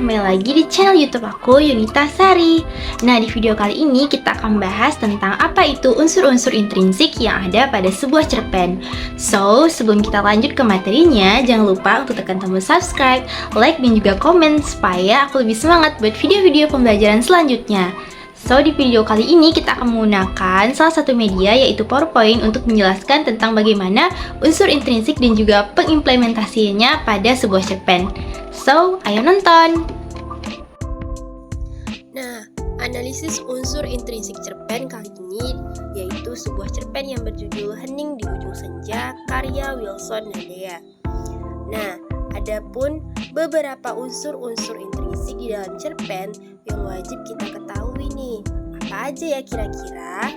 kembali lagi di channel YouTube aku, Yunita Sari. Nah, di video kali ini kita akan bahas tentang apa itu unsur-unsur intrinsik yang ada pada sebuah cerpen. So, sebelum kita lanjut ke materinya, jangan lupa untuk tekan tombol subscribe, like, dan juga komen supaya aku lebih semangat buat video-video pembelajaran selanjutnya. So, di video kali ini kita akan menggunakan salah satu media yaitu PowerPoint untuk menjelaskan tentang bagaimana unsur intrinsik dan juga pengimplementasinya pada sebuah cerpen. So, ayo nonton! Nah, analisis unsur intrinsik cerpen kali ini yaitu sebuah cerpen yang berjudul Hening di Ujung Senja karya Wilson Nadea. Nah, adapun beberapa unsur-unsur intrinsik di dalam cerpen yang wajib kita ketahui nih. Apa aja ya kira-kira?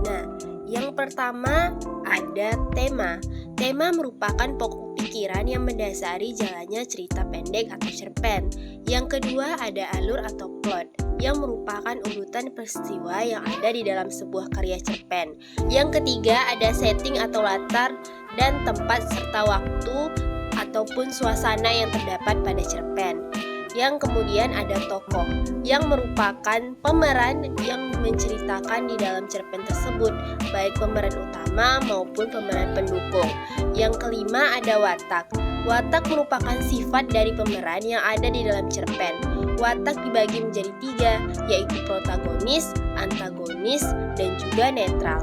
Nah, yang pertama ada tema. Tema merupakan pokok pikiran yang mendasari jalannya cerita pendek atau cerpen. Yang kedua ada alur atau plot, yang merupakan urutan peristiwa yang ada di dalam sebuah karya cerpen. Yang ketiga ada setting atau latar dan tempat serta waktu ataupun suasana yang terdapat pada cerpen. Yang kemudian ada tokoh, yang merupakan pemeran yang menceritakan di dalam cerpen tersebut, baik pemeran utama maupun pemeran pendukung. Yang kelima ada watak. Watak merupakan sifat dari pemeran yang ada di dalam cerpen. Watak dibagi menjadi 3, yaitu protagonis, antagonis, dan juga netral.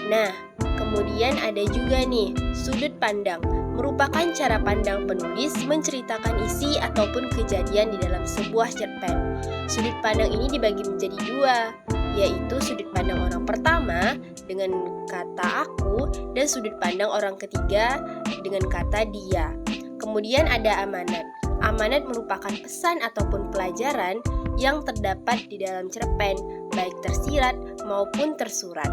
Nah, kemudian ada juga nih, sudut pandang. Merupakan cara pandang penulis menceritakan isi ataupun kejadian di dalam sebuah cerpen. Sudut pandang ini dibagi menjadi 2, yaitu sudut pandang orang pertama dengan kata aku dan sudut pandang orang ketiga dengan kata dia. Kemudian ada amanat. Amanat merupakan pesan ataupun pelajaran yang terdapat di dalam cerpen, baik tersirat maupun tersurat.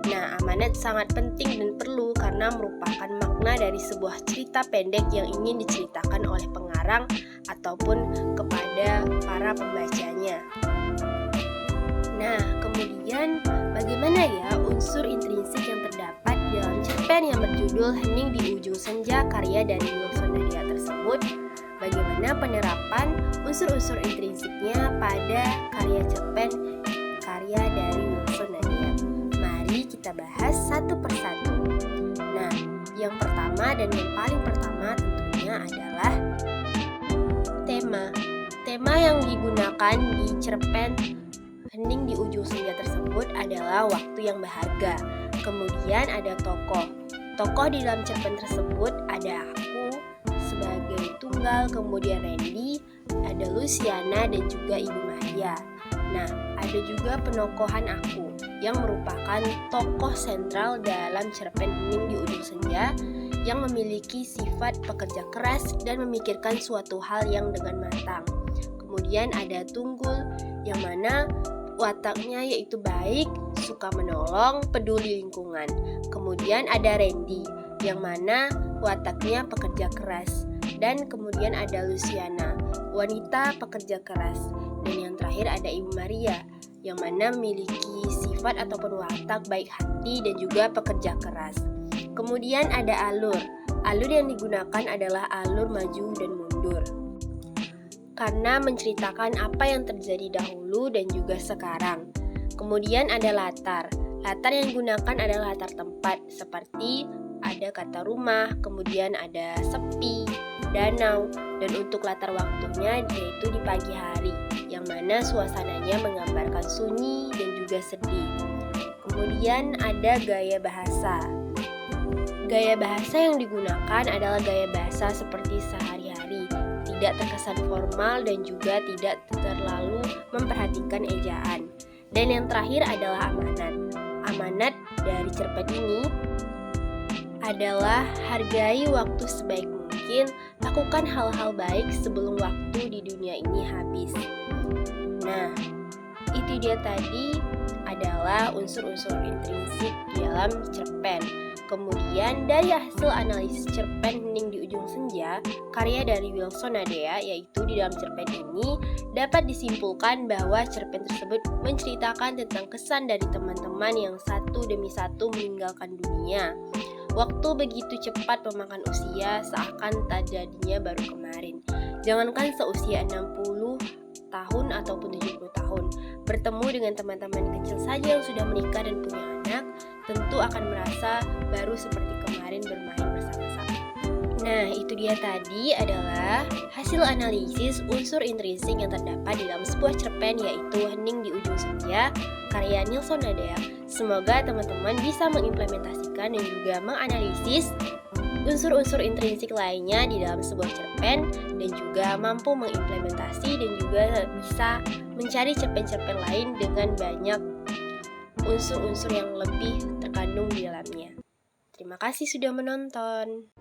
Nah, amanat sangat penting dan perlu karena merupakan makna dari sebuah cerita pendek yang ingin diceritakan oleh pengarang ataupun kepada para pembacanya. Nah, kemudian bagaimana ya unsur intrinsik yang terdapat di dalam cerpen yang berjudul Hening di Ujung Senja karya dari Wilson Nadea tersebut? Bagaimana penerapan unsur-unsur intrinsiknya pada karya cerpen karya dari Wilson Nadea? Mari kita bahas satu persatu. Nah, yang pertama dan yang paling pertama tentunya adalah tema. Tema yang digunakan di cerpen Hening di Ujung Senja tersebut adalah waktu yang berharga. Kemudian ada tokoh. Tokoh di dalam cerpen tersebut ada aku sebagai tunggal, kemudian Randy, ada Luciana dan juga Ibu Maria. Nah, ada juga penokohan aku yang merupakan tokoh sentral dalam cerpen Hening di Ujung Senja yang memiliki sifat pekerja keras dan memikirkan suatu hal yang dengan matang. Kemudian ada Tunggul yang mana wataknya yaitu baik, suka menolong, peduli lingkungan. Kemudian ada Randy yang mana wataknya pekerja keras. Dan kemudian ada Luciana, wanita pekerja keras. Dan yang terakhir ada Ibu Maria yang mana memiliki sifat ataupun watak baik hati dan juga pekerja keras. Kemudian ada alur. Alur yang digunakan adalah alur maju dan mundur, karena menceritakan apa yang terjadi dahulu dan juga sekarang. Kemudian ada latar. Latar yang digunakan adalah latar tempat, seperti ada kata rumah, kemudian ada sepi, danau, dan untuk latar waktunya yaitu di pagi hari, yang mana suasananya menggambarkan sunyi dan juga sedih. Kemudian ada gaya bahasa. Gaya bahasa yang digunakan adalah gaya bahasa seperti sehari-hari, tidak terkesan formal dan juga tidak terlalu memperhatikan ejaan. Dan yang terakhir adalah amanat. Amanat dari cerpen ini adalah hargai waktu sebaik mungkin, lakukan hal-hal baik sebelum waktu di dunia ini habis. Nah, itu dia tadi adalah unsur-unsur intrinsik di dalam cerpen. Kemudian dari hasil analisis cerpen Hening di Ujung Senja karya dari Wilson Nadea, yaitu di dalam cerpen ini dapat disimpulkan bahwa cerpen tersebut menceritakan tentang kesan dari teman-teman yang satu demi satu meninggalkan dunia. Waktu begitu cepat memakan usia, seakan tak jadinya baru kemarin. Jangankan seusia 60 tahun ataupun 70 tahun, bertemu dengan teman-teman kecil saja yang sudah menikah dan punya anak, tentu akan merasa baru seperti kemarin bermain bersama-sama. Nah, itu dia tadi adalah hasil analisis unsur intrinsik yang terdapat di dalam sebuah cerpen, yaitu Hening di Ujung Senja, karya Nilson Nadea. Semoga teman-teman bisa mengimplementasikan dan juga menganalisis unsur-unsur intrinsik lainnya di dalam sebuah cerpen dan juga mampu mengimplementasi dan juga bisa mencari cerpen-cerpen lain dengan banyak unsur-unsur yang lebih terkandung di dalamnya. Terima kasih sudah menonton.